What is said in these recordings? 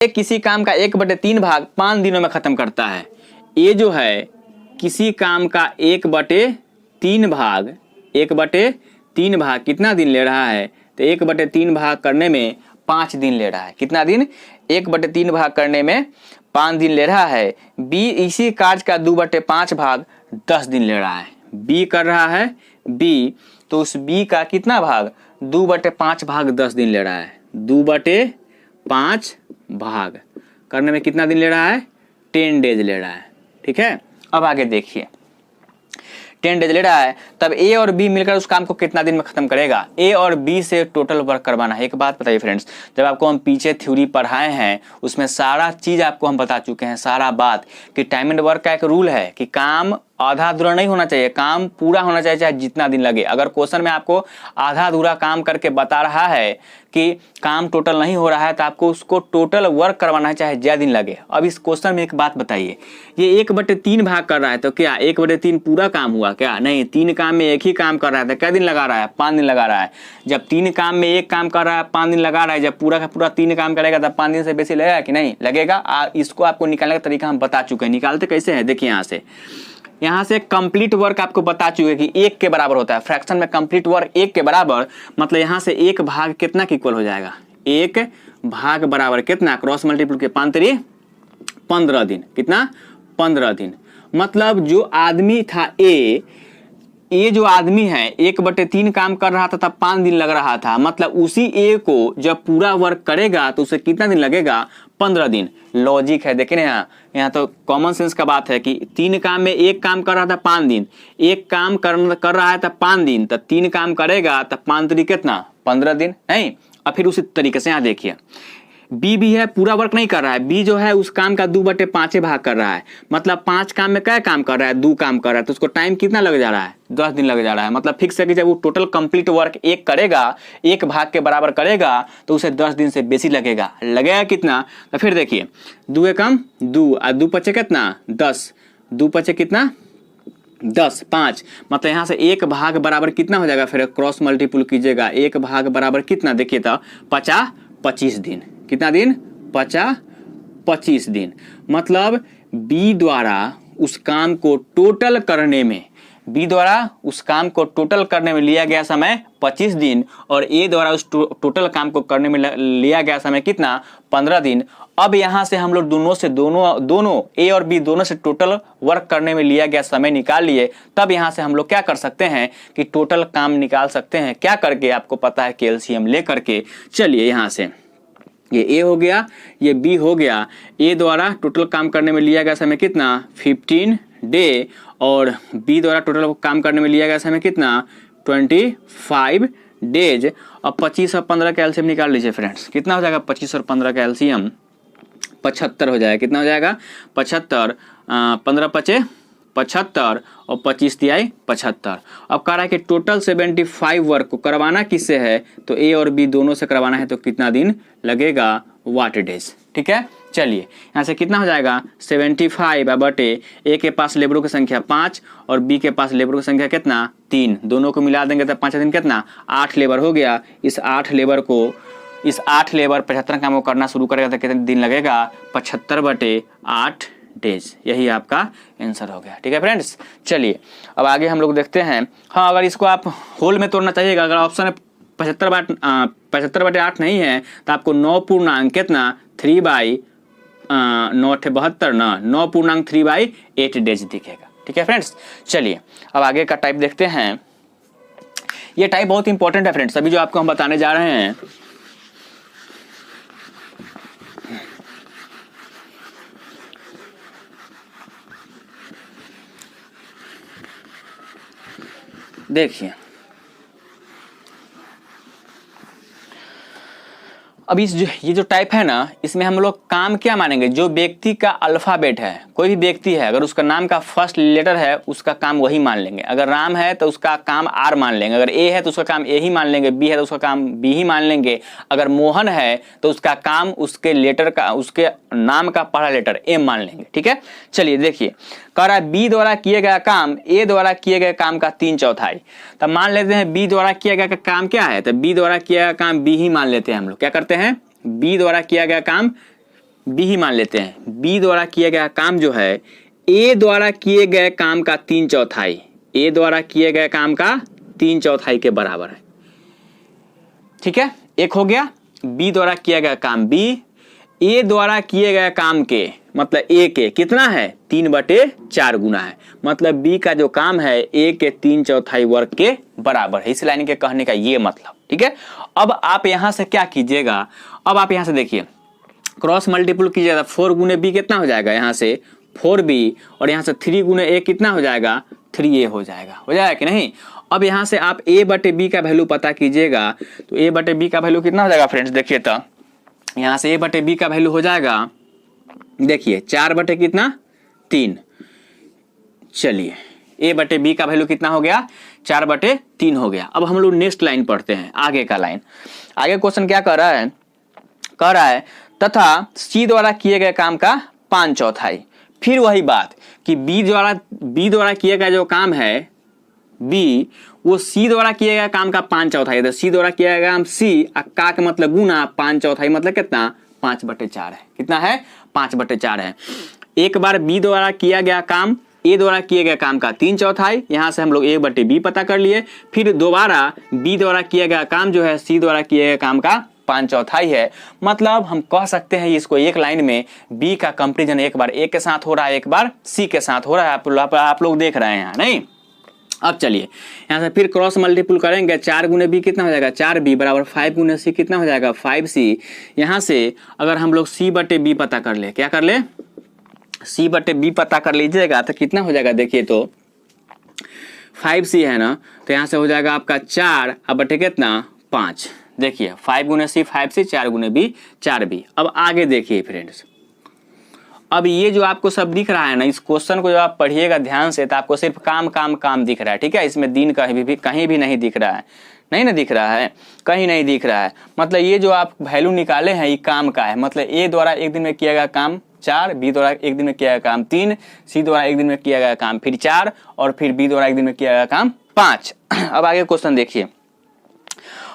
किसी काम का 1/3 भाग 5 दिनों में खत्म करता है। ये जो है किसी काम का 1/3 भाग 1/3 भाग कितना दिन ले रहा है? तो 1/3 भाग करने में 5 दिन ले रहा है। कितना दिन? 1/3 भाग करने में 5 दिन ले रहा है। बी इसी कार्य का 2/5 भाग 10 दिन ले रहा है। बी कर रहा है बी, तो उस बी का कितना भाग? 2/5 भाग 10 दिन ले रहा है। 2/5 भाग करने में कितना दिन ले रहा है? 10 डेज ले रहा है। ठीक है, अब आगे देखिए 10 डेज ले रहा है, तब ए और बी मिलकर उस काम को कितना दिन में खत्म करेगा? ए और बी से टोटल वर्क करवाना है। एक बात बताइए फ्रेंड्स, जब आपको हम पीछे थ्योरी पढ़ाए हैं उसमें सारा चीज आपको हम बता चुके हैं, सारा बात कि टाइम एंड वर्क का एक रूल है कि काम आधा अधूरा नहीं होना चाहिए, काम पूरा होना चाहिए चाहे जितना दिन लगे। अगर क्वेश्चन में आपको आधा अधूरा काम करके बता रहा है कि काम टोटल नहीं हो रहा है तो आपको उसको टोटल वर्क करवाना है चाहे ज्यादा दिन लगे। अब इस क्वेश्चन में एक बात बताइए, ये 1/3 भाग कर रहा है तो क्या 1/3 पूरा काम हुआ क्या? नहीं, 3 काम में एक ही काम कर रहा है तो क्या दिन लगा रहा है? 5 दिन लगा रहा है। जब 3 काम में एक काम कर रहा है 5 दिन लगा रहा है, जब पूरा का पूरा 3 काम करेगा तब 5 दिन से बेसी लगेगा कि नहीं लगेगा? इसको आपको निकालने का तरीका हम बता चुके हैं। निकालते कैसे है देखिए, यहाँ से कंप्लीट वर्क आपको बता चुके कि 1 के बराबर होता है। फ्रैक्शन में कंप्लीट वर्क 1 के बराबर, मतलब यहाँ से 1 भाग कितना के इक्वल हो जाएगा? 1 भाग बराबर कितना? क्रॉस मल्टीपल के 5 3 15 दिन। कितना? 15 दिन। मतलब जो आदमी था ये जो आदमी है 1/3 काम कर रहा था तब 5 दिन लग रहा था, मतलब उसी ए को जब पूरा वर्क करेगा तो उसे कितना दिन लगेगा? 15 दिन। लॉजिक है, देखिए ना यहाँ तो कॉमन सेंस का बात है कि 3 काम में एक काम कर रहा था 5 दिन, एक काम कर रहा है तब 5 दिन, तब 3 काम करेगा तब 5 3 कितना? 15 दिन। नहीं, और फिर उसी तरीके से यहाँ देखिए बी भी है, पूरा वर्क नहीं कर रहा है। बी जो है उस काम का 2/5 भाग कर रहा है, मतलब 5 काम में क्या काम कर रहा है? 2 काम कर रहा है, तो उसको टाइम कितना लग जा रहा है? 10 दिन लग जा रहा है। मतलब फिक्स है कि जब वो टोटल कंप्लीट वर्क 1 करेगा, 1 भाग के बराबर करेगा तो उसे 10 दिन से बेसी लगेगा। लगेगा तो फिर देखिए 2 एकम 2 और 2 पचे कितना? 10। 2 पचे कितना? 10 5, मतलब यहाँ से 1 भाग बराबर कितना हो जाएगा? फिर क्रॉस मल्टीपल कीजिएगा, 1 भाग बराबर कितना? देखिए तो 25 दिन। कितना दिन? 25 दिन। मतलब बी द्वारा उस काम को टोटल करने में लिया गया समय 25 दिन और ए द्वारा उस टोटल काम को करने में लिया गया समय कितना? 15 दिन। अब यहां से हम लोग दोनों ए और बी दोनों से टोटल वर्क करने में लिया गया समय निकाल लिए। तब यहां से हम लोग क्या कर सकते हैं कि टोटल काम निकाल सकते हैं। क्या करके? आपको पता है कि एलसीएम ले करके। चलिए यहां से ये ए हो गया, ये बी हो गया। ए द्वारा टोटल काम करने में लिया गया समय कितना? 15 डे, और बी द्वारा टोटल काम करने में लिया गया समय कितना? 25 डेज। अब 25 और 15 का एलसीएम निकाल लीजिए फ्रेंड्स। कितना हो जाएगा? 25 और 15 का एलसीएम 75 हो जाएगा। कितना हो जाएगा? 75। 15 पचे 75 और 25 तिहाई 75। अब कह रहा है कि टोटल 75 वर्क को करवाना किससे है? तो ए और बी दोनों से करवाना है, तो कितना दिन लगेगा? वाट डेज। ठीक है, चलिए यहाँ से कितना हो जाएगा? 75 बटे ए के पास लेबरों की संख्या 5 और बी के पास लेबरों की संख्या कितना? 3। दोनों को मिला देंगे तो 5 दिन कितना? 8 लेबर हो गया। इस 8 लेबर 75 काम को करना शुरू करेगा तो कितने दिन लगेगा? 75/8 डेज। यही आपका आंसर हो गया। ठीक है फ्रेंड्स, चलिए अब आगे हम लोग देखते हैं। हाँ, अगर इसको आप होल में तोड़ना चाहिएगा, अगर ऑप्शन में 75/8 नहीं है तो आपको 9 पूर्णांक कितना? 9 पूर्णांक 3/8 डेज दिखेगा। ठीक है फ्रेंड्स, चलिए अब आगे का टाइप देखते हैं। ये टाइप बहुत इंपॉर्टेंट है फ्रेंड्स, अभी जो आपको हम बताने जा रहे हैं। देखिए अब ये जो टाइप है ना, इसमें हम लोग काम क्या मानेंगे? जो व्यक्ति का अल्फाबेट है, कोई भी व्यक्ति है अगर उसका नाम का फर्स्ट लेटर है उसका काम वही मान लेंगे। अगर राम है तो उसका काम आर मान लेंगे, अगर ए है तो उसका काम ए ही मान लेंगे, बी है तो उसका काम बी ही मान लेंगे, अगर मोहन है तो उसका काम उसके नाम का पहला लेटर एम मान लेंगे। ठीक है, चलिए देखिए कह रहा है बी द्वारा किए गया काम ए द्वारा किए गए काम का 3/4। तब मान लेते हैं बी द्वारा किया गया काम क्या है? तो बी द्वारा किया गया काम बी ही मान लेते हैं। हम लोग क्या करते हैं? बी द्वारा किया गया काम बी ही मान लेते हैं। बी द्वारा किया गया काम जो है ए द्वारा किए गए काम का 3/4, ए द्वारा किए गए काम का 3/4 के बराबर है। ठीक है, एक हो गया। बी द्वारा किया गया काम बी ए द्वारा किए गए काम के मतलब ए के कितना है 3/4 गुना है। मतलब बी का जो काम है ए के 3/4 वर्ग के बराबर है। इस लाइन के कहने का ये मतलब। ठीक है, अब आप यहां से क्या कीजिएगा, अब आप यहां से देखिए क्रॉस मल्टीपल कीजिएगा। 4 गुने बी कितना हो जाएगा, यहाँ से 4b और यहाँ से 3 गुने ए कितना हो जाएगा 3a हो जाएगा कि नहीं। अब यहाँ से आप a बटे बी का वैल्यू पता कीजिएगा। तो a बटे बी का वैल्यू कितना हो जाएगा फ्रेंड्स, देखिए तो यहाँ से a बटे बी का वैल्यू हो जाएगा, देखिए 4 बटे कितना 3। चलिए a बटे बी का वैल्यू कितना हो गया 4/3 हो गया। अब हम लोग नेक्स्ट लाइन पढ़ते हैं, आगे का लाइन। आगे क्वेश्चन क्या कह रहा है तथा सी द्वारा किए गए काम का 5/4। फिर वही बात कि बी द्वारा किया गया जो काम है बी, वो सी द्वारा किया गया काम का 5/4 है। सी द्वारा किया गया काम सी, का मतलब गुना 5/4 मतलब कितना 5/4 है। कितना है 5/4 है। एक बार बी द्वारा किया गया काम ए द्वारा किए गए काम का 3/4, यहाँ से हम लोग 1/b पता कर लिए। फिर दोबारा बी द्वारा किया गया काम जो है सी द्वारा किए गए काम का 5/4 है। मतलब हम कह सकते हैं इसको एक लाइन में बी का कंपेरिजन एक बार ए के साथ हो रहा है, एक बार सी के साथ हो रहा है। आप लोग देख रहे हैं यहाँ, नहीं। अब चलिए यहाँ से फिर क्रॉस मल्टीपल करेंगे। 4 गुने बी कितना हो जाएगा 4b बराबर 5 गुने सी कितना हो जाएगा 5c। यहाँ से अगर हम लोग c बटे बी पता कर ले, क्या कर ले c बटे बी पता कर लीजिएगा तो कितना हो जाएगा, देखिए तो 5c है ना, तो यहाँ से हो जाएगा आपका 4 अब बटे कितना 5। देखिए 5 गुने सी 5c, 4 गुने बी 4b। अब आगे देखिए फ्रेंड्स, अब ये जो आपको सब दिख रहा है ना, इस क्वेश्चन को जब आप पढ़िएगा ध्यान से तो आपको सिर्फ काम काम काम दिख रहा है। ठीक है, इसमें दिन कहीं भी नहीं दिख रहा है, नहीं ना दिख रहा है, कहीं नहीं दिख रहा है। मतलब ये जो आप वैल्यू निकाले हैं ये काम का है। मतलब ए द्वारा एक दिन में किया गया काम 4, बी द्वारा एक दिन में किया गया काम 3, सी द्वारा एक दिन में किया गया काम फिर 4 और फिर बी द्वारा एक दिन में किया गया काम 5। अब आगे क्वेश्चन देखिए।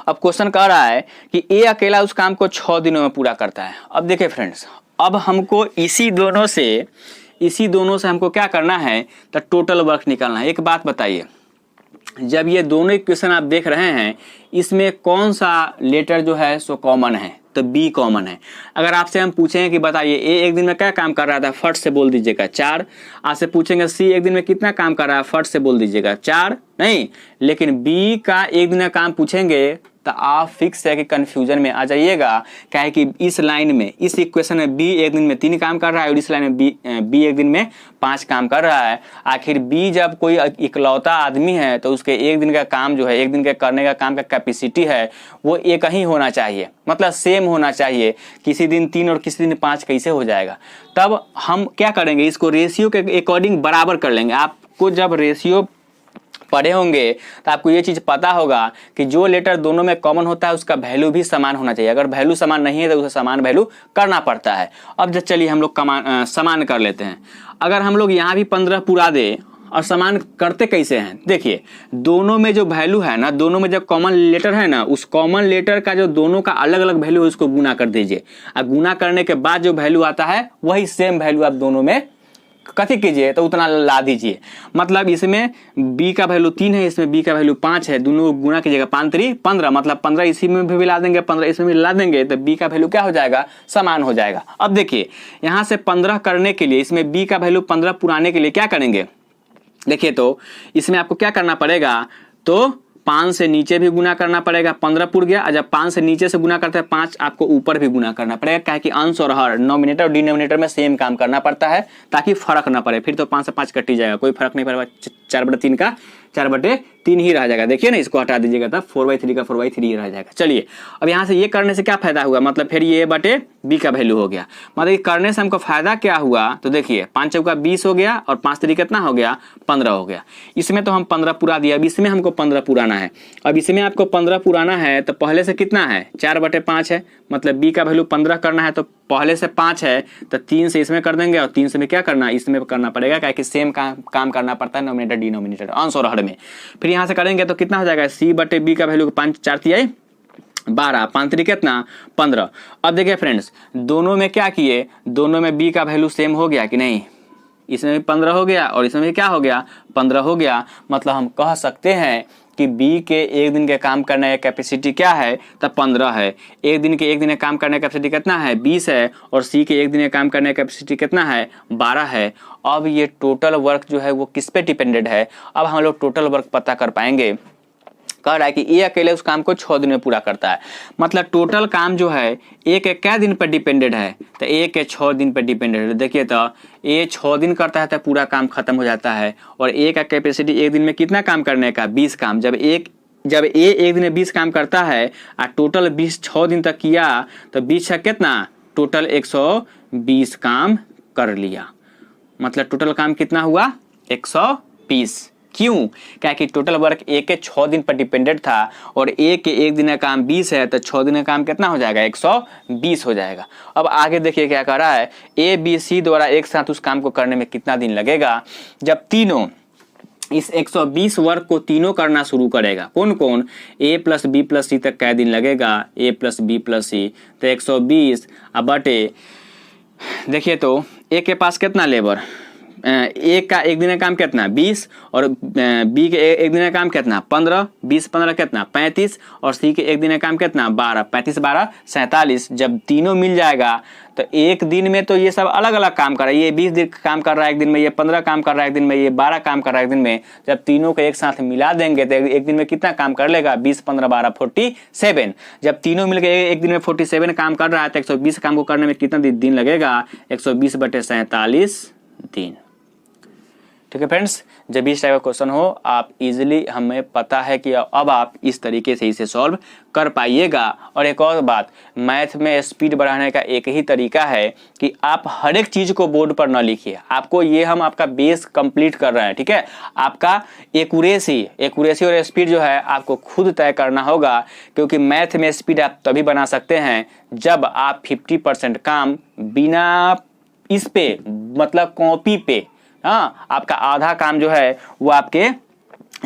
अब क्वेश्चन कह रहा है कि ए अकेला उस काम को 6 दिनों में पूरा करता है। अब देखिए फ्रेंड्स, अब हमको इसी दोनों से हमको क्या करना है तो टोटल वर्क निकालना है। एक बात बताइए, जब ये दोनों इक्वेशन आप देख रहे हैं इसमें कौन सा लेटर जो है सो कॉमन है, तो बी कॉमन है। अगर आपसे हम पूछेंगे कि बताइए ए एक दिन में क्या काम कर रहा था, फट से बोल दीजिएगा 4। आपसे पूछेंगे सी एक दिन में कितना काम कर रहा है, फट से बोल दीजिएगा 4, नहीं। लेकिन बी का एक दिन का काम पूछेंगे तो आप फिक्स है कि कंफ्यूजन में आ जाइएगा। क्या है कि इस लाइन में, इस इक्वेशन में बी एक दिन में 3 काम कर रहा है और इस लाइन में बी एक दिन में 5 काम कर रहा है। आखिर बी जब कोई इकलौता आदमी है तो उसके एक दिन का काम जो है, एक दिन के करने का काम का कैपेसिटी है वो एक ही होना चाहिए, मतलब सेम होना चाहिए। किसी दिन 3 और किसी दिन 5 कैसे हो जाएगा। तब हम क्या करेंगे, इसको रेशियो के अकॉर्डिंग बराबर कर लेंगे। आपको जब रेशियो पढ़े होंगे तो आपको ये चीज पता होगा कि जो लेटर दोनों में कॉमन होता है उसका वैल्यू भी समान होना चाहिए। अगर वैल्यू समान नहीं है तो उसे समान वैल्यू करना पड़ता है। अब जब चलिए हम लोग समान कर लेते हैं। अगर हम लोग यहाँ भी 15 पूरा दे और समान करते कैसे हैं, देखिए दोनों में जो वैल्यू है ना, दोनों में जो कॉमन लेटर है ना, उस कॉमन लेटर का जो दोनों का अलग अलग वैल्यू है उसको गुना कर दीजिए। और गुना करने के बाद जो वैल्यू आता है वही सेम वैल्यू आप दोनों में कथी कीजिए तो उतना ला दीजिए। मतलब इसमें b का वैल्यू 3 है, इसमें b का वैल्यू 5 है, दोनों गुना कीजिएगा 5 3 15, मतलब 15 इसी में भी ला देंगे, 15 इसमें भी ला देंगे तो b का वैल्यू क्या हो जाएगा, समान हो जाएगा। अब देखिए यहाँ से 15 करने के लिए, इसमें b का वैल्यू 15 पुराने के लिए क्या करेंगे, देखिए तो इसमें आपको क्या करना पड़ेगा, तो 5 से नीचे भी गुना करना पड़ेगा, 15 पुर गया। और जब 5 से नीचे से गुना करते हैं 5 आपको ऊपर भी गुना करना पड़ेगा, क्या है कि अंश और हर नोमिनेटर और डिनोमिनेटर में सेम काम करना पड़ता है ताकि फर्क ना पड़े। फिर तो 5 से 5 कट ही जाएगा, कोई फर्क नहीं पड़ेगा। 4/3 का 4/3 ही रह जाएगा। देखिए ना, इसको हटा दीजिएगा तब 4/3 का 4/3 ही रह जाएगा। चलिए अब यहाँ से ये करने से क्या फायदा हुआ, मतलब फिर ये बटे b का वैल्यू हो गया। मतलब ये करने से हमको फायदा क्या हुआ, तो देखिए 5 चौका 20 हो गया और 5 3 कितना हो गया 15 हो गया। इसमें तो हम 15 पूरा दिया, अब इसमें हमको 15 पुराना है। अब इसमें आपको 15 पुराना है तो पहले से कितना है 4/5 है, मतलब b का वैल्यू 15 करना है तो पहले से 5 है तो 3 से इसमें कर देंगे और 3 से में क्या करना, इसमें करना पड़ेगा, क्या कि सेम काम करना पड़ता है नोमिनेटर डिनोमिनेटर अंश और हर में। फिर यहाँ से करेंगे तो कितना हो जाएगा, c/b का वैल्यू 5 4 तिहाई 12, 5 3 कितना 15। अब देखिए फ्रेंड्स, दोनों में क्या किए, दोनों में b का वैल्यू सेम हो गया कि नहीं, इसमें भी 15 हो गया और इसमें भी क्या हो गया 15 हो गया। मतलब हम कह सकते हैं कि B के एक दिन के काम करने की कैपेसिटी क्या है, तो 15 है। एक दिन के काम करने की कैपेसिटी कितना है 20 है, और C के एक दिन के काम करने की कैपेसिटी कितना है 12 है। अब ये टोटल वर्क जो है वो किस पे डिपेंडेड है, अब हम लोग टोटल वर्क पता कर पाएंगे। कह रहा है कि ए अकेले उस काम को 6 दिन में पूरा करता है, मतलब टोटल काम जो है ए के क्या दिन पर डिपेंडेड है, तो ए के 6 दिन पर डिपेंडेड है। देखिए तो ए 6 दिन करता है तो पूरा काम खत्म हो जाता है, और ए का कैपेसिटी एक दिन में कितना काम करने का 20 काम। जब ए एक दिन में 20 काम करता है और टोटल 20 6 दिन तक किया, तो 20 का कितना टोटल 120 काम कर लिया, मतलब टोटल काम कितना हुआ 120। क्यों, क्या कि टोटल वर्क ए के 6 दिन पर डिपेंडेड था, और ए के एक दिन का काम 20 है, तो 6 दिन का काम कितना हो जाएगा 120 हो जाएगा। अब आगे देखिए क्या कर रहा है, ए बी सी द्वारा एक साथ उस काम को करने में कितना दिन लगेगा। जब तीनों इस 120 वर्क को तीनों करना शुरू करेगा, कौन कौन, ए प्लस बी प्लस सी तक क्या दिन लगेगा, ए प्लस बी प्लस सी, तो 120 बटे, देखिए तो ए के पास कितना लेबर, ए का एक दिन का काम कितना 20, और बी के एक दिन का काम कितना 15, 20 15 कितना 35, और सी के एक दिन का काम कितना 12, 35 12 47। जब तीनों मिल जाएगा तो एक दिन में तो ये सब अलग अलग काम कर रहा है, ये 20 दिन काम कर रहा है एक दिन में, ये 15 काम कर रहा है एक दिन में, ये 12 काम कर रहा है एक दिन में। जब तीनों को एक साथ मिला देंगे तो एक दिन में कितना काम कर लेगा 20 15 12 47। जब तीनों मिलकर एक दिन में 47 काम कर रहा है तो 120 काम को करने में कितना दिन लगेगा 120 बटे 47 दिन। ठीक है फ्रेंड्स, जब इस टाइप का क्वेश्चन हो आप इजीली, हमें पता है कि अब आप इस तरीके से इसे सॉल्व कर पाइएगा। और एक और बात, मैथ में स्पीड बढ़ाने का एक ही तरीका है कि आप हर एक चीज को बोर्ड पर न लिखिए, आपको ये हम आपका बेस कंप्लीट कर रहे हैं, ठीक है। आपका एक्यूरेसी और स्पीड जो है आपको खुद तय करना होगा, क्योंकि मैथ में स्पीड आप तभी बना सकते हैं जब आप 50% काम बिना इस पे, मतलब कॉपी पे, हाँ, आपका आधा काम जो है वो आपके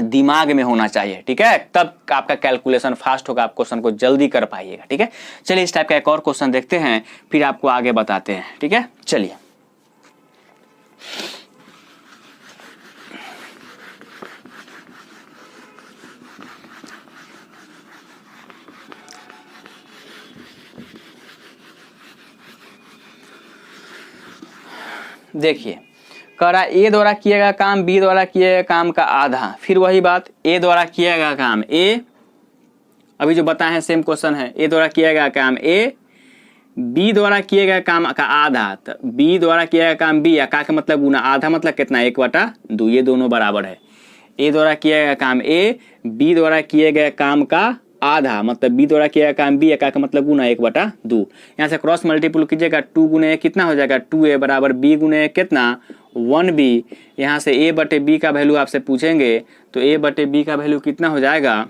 दिमाग में होना चाहिए, ठीक है, तब आपका कैलकुलेशन फास्ट होगा, आप क्वेश्चन को जल्दी कर पाइएगा। ठीक है, चलिए इस टाइप का एक और क्वेश्चन देखते हैं, फिर आपको आगे बताते हैं। ठीक है, चलिए देखिए, कह रहा ए द्वारा किया गया काम बी द्वारा किए गए काम का आधा। फिर वही बात, ए द्वारा किया गया काम ए, अभी जो बताए हैं सेम क्वेश्चन है, ए द्वारा किया गया काम ए, बी द्वारा किए गए काम का आधा, तो बी द्वारा किया गया काम बी, का मतलब गुना, आधा मतलब कितना 1/2, ये दोनों बराबर है। ए द्वारा किया गया काम ए, बी द्वारा किए गए काम का आधा, मतलब बी द्वारा किया गया काम बी, का मतलब गुना 1/2। यहाँ से क्रॉस मल्टीपल कीजिएगा, 2 गुने कितना हो जाएगा 2a बराबर बी गुने कितना 1b। यहाँ से a बटे b का वैल्यू आपसे पूछेंगे तो a बटे b का वैल्यू कितना हो जाएगा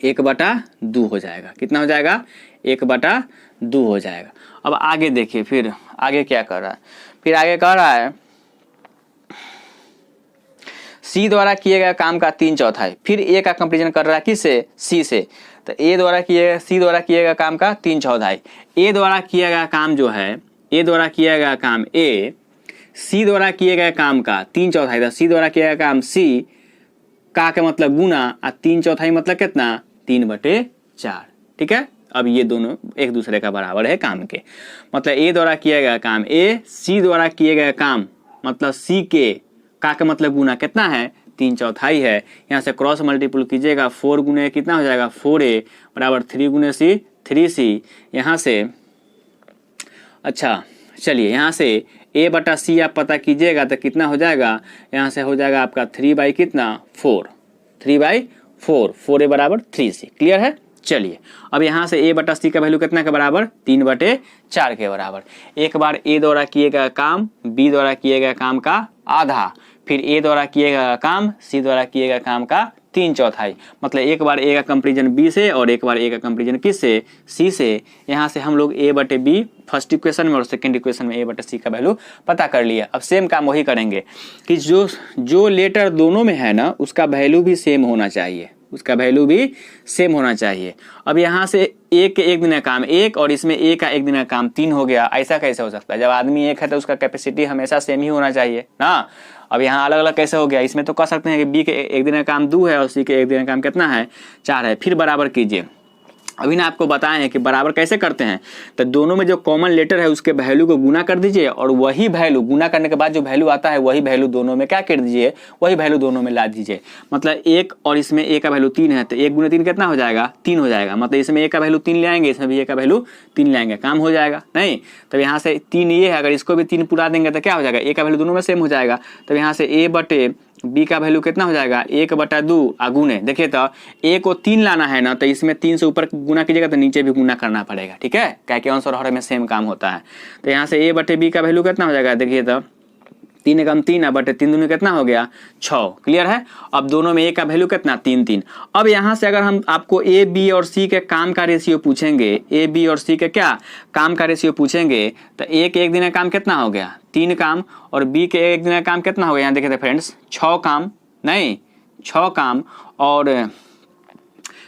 1/2 हो जाएगा। कितना हो जाएगा 1/2 हो जाएगा। अब आगे देखिए, फिर आगे क्या कर रहा है, फिर आगे कह रहा है सी द्वारा किए गए काम का 3/4। फिर ए का कंपेरिजन कर रहा है किससे, सी से, तो सी द्वारा किए गए काम का 3/4। ए द्वारा किया गया काम जो है, ए द्वारा किया गया काम ए, सी द्वारा किए गए काम का 3/4 था, सी द्वारा किया गया काम सी का मतलब गुना, और 3/4 मतलब कितना 3/4। ठीक है, अब ये दोनों एक दूसरे का बराबर है काम के, मतलब ए द्वारा किया गया काम ए, सी द्वारा किए गए काम मतलब सी के का मतलब गुना कितना है 3/4 है। यहाँ से क्रॉस मल्टीपल कीजिएगा, 4 गुने कितना हो जाएगा 4a बराबर 3 गुने सी 3c। यहाँ से अच्छा चलिए, यहाँ से a बटा c आप पता कीजिएगा तो कितना हो जाएगा, यहाँ से हो जाएगा आपका 3 कितना 4, 3/4, 4a बराबर 3c। क्लियर है। चलिए अब यहाँ से a बटा c का वैल्यू कितना के बराबर 3/4 के बराबर। एक बार a द्वारा किए गया काम b द्वारा किए गए काम का आधा, फिर a द्वारा किए गया काम c द्वारा किए गए काम का 3/4, मतलब एक बार a का कंपेरिजन b से और एक बार a का कंपेरिजन किस से c से। यहाँ से हम लोग a बटे b फर्स्ट इक्वेशन में और सेकंड इक्वेशन में a बटे c का वैल्यू पता कर लिया। अब सेम काम वही करेंगे कि जो लेटर दोनों में है ना उसका वैल्यू भी सेम होना चाहिए। उसका वैल्यू भी सेम होना चाहिए। अब यहाँ से ए के एक दिन का काम 1 और इसमें ए का एक दिन का काम 3 हो गया, ऐसा कैसे हो सकता है? जब आदमी एक है तो उसका कैपेसिटी हमेशा सेम ही होना चाहिए ना। अब यहाँ अलग अलग कैसे हो गया? इसमें तो कह सकते हैं कि बी के एक दिन का काम 2 है और सी के एक दिन का काम कितना है? 4 है। फिर बराबर कीजिए। अभी ना आपको बताए हैं कि बराबर कैसे करते हैं। तो दोनों में जो कॉमन लेटर है उसके वैल्यू को गुना कर दीजिए और वही वैल्यू गुना करने के बाद जो वैल्यू आता है वही वैल्यू दोनों में क्या कर दीजिए, वही वैल्यू दोनों में ला दीजिए। मतलब 1 और इसमें ए का वैल्यू 3 है तो 1 गुना 3 कितना हो जाएगा? 3 हो जाएगा। मतलब इसमें ए का वैल्यू 3 ले आएंगे, इसमें भी ए का वैल्यू 3 ले आएंगे, काम हो जाएगा। नहीं तब यहाँ से 3 ये है, अगर इसको भी 3 पूरा देंगे तो क्या हो जाएगा? ए का वैल्यू दोनों में सेम हो जाएगा। तब यहाँ से ए बटे बी का वैल्यू कितना हो जाएगा? 1/2 गुने। देखिए तो ए को 3 लाना है ना, तो इसमें 3 से ऊपर गुना कीजिएगा तो नीचे भी गुना करना पड़ेगा, ठीक है, क्या कि आंसर हर में सेम काम होता है। तो यहाँ से ए बटे बी का वैल्यू कितना हो जाएगा? देखिए तो 3 एकम 3 बटे 3 दूनी कितना हो गया? 6। क्लियर है। अब दोनों में ए का वैल्यू कितना? 3। अब यहाँ से अगर हम आपको ए बी और सी के काम का रेशियो पूछेंगे, ए बी और सी के क्या काम का रेशियो पूछेंगे, तो ए के एक दिन का काम कितना हो गया? 3 काम और बी के एक दिन का काम कितना हो गया? यहाँ देखिए फ्रेंड्स 6 काम, नहीं 6 काम, और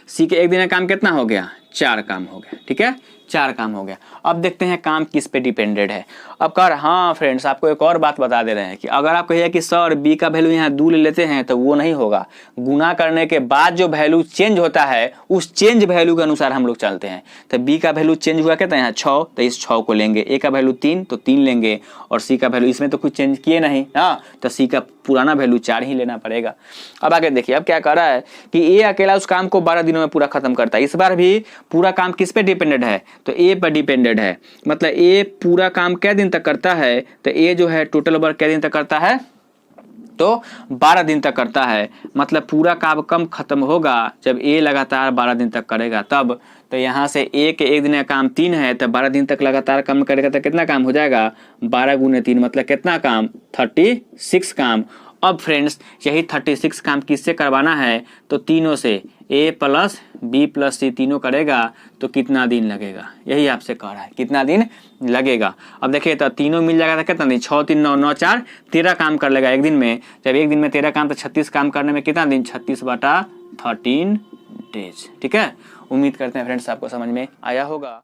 सी के एक दिन का काम कितना हो गया? 4 काम हो गया, ठीक है, 4 काम हो गया। अब देखते हैं काम किस पे डिपेंडेड है। अब कर हाँ फ्रेंड्स आपको एक और बात बता दे रहे हैं कि अगर आप कहिए कि सर बी का वैल्यू यहाँ 2 ले लेते हैं तो वो नहीं होगा। गुना करने के बाद जो वैल्यू चेंज होता है उस चेंज वैल्यू के अनुसार हम लोग चलते हैं। तो बी का वैल्यू चेंज हुआ कहते हैं यहाँ 6, तो इस 6 को लेंगे। ए का वैल्यू 3 तो 3 लेंगे और सी का वैल्यू इसमें तो कुछ चेंज किए नहीं हाँ, तो सी का पुराना वैल्यू 4 ही लेना पड़ेगा। अब आगे देखिए अब क्या कर रहा है कि ए अकेला उस काम को 12 दिनों में पूरा खत्म करता है। इस बार भी पूरा काम किस पे डिपेंडेड है? तो ए पर डिपेंडेड है। मतलब ए पूरा काम क्या दिन तक करता है? तो ए जो है टोटल वर्क क्या दिन तक करता है? तो 12 दिन तक करता है। मतलब पूरा काम कम खत्म होगा जब ए लगातार 12 दिन तक करेगा तब। तो यहाँ से ए के एक दिन का काम 3 है तो 12 दिन तक लगातार काम करेगा तो कितना काम हो जाएगा? 12 गुने 3 मतलब कितना काम? 36 काम। अब फ्रेंड्स यही 36 काम किससे करवाना है? तो तीनों से, ए प्लस बी प्लस सी तीनों करेगा तो कितना दिन लगेगा? यही आपसे कह रहा है कितना दिन लगेगा। अब देखिए तो तीनों मिल जाएगा तो कितना दिन? 6 3 9 9 4 13 काम कर लेगा एक दिन में। जब एक दिन में 13 काम तो 36 काम करने में कितना दिन? 36/13 डेज। ठीक है, उम्मीद करते हैं फ्रेंड्स आपको समझ में आया होगा।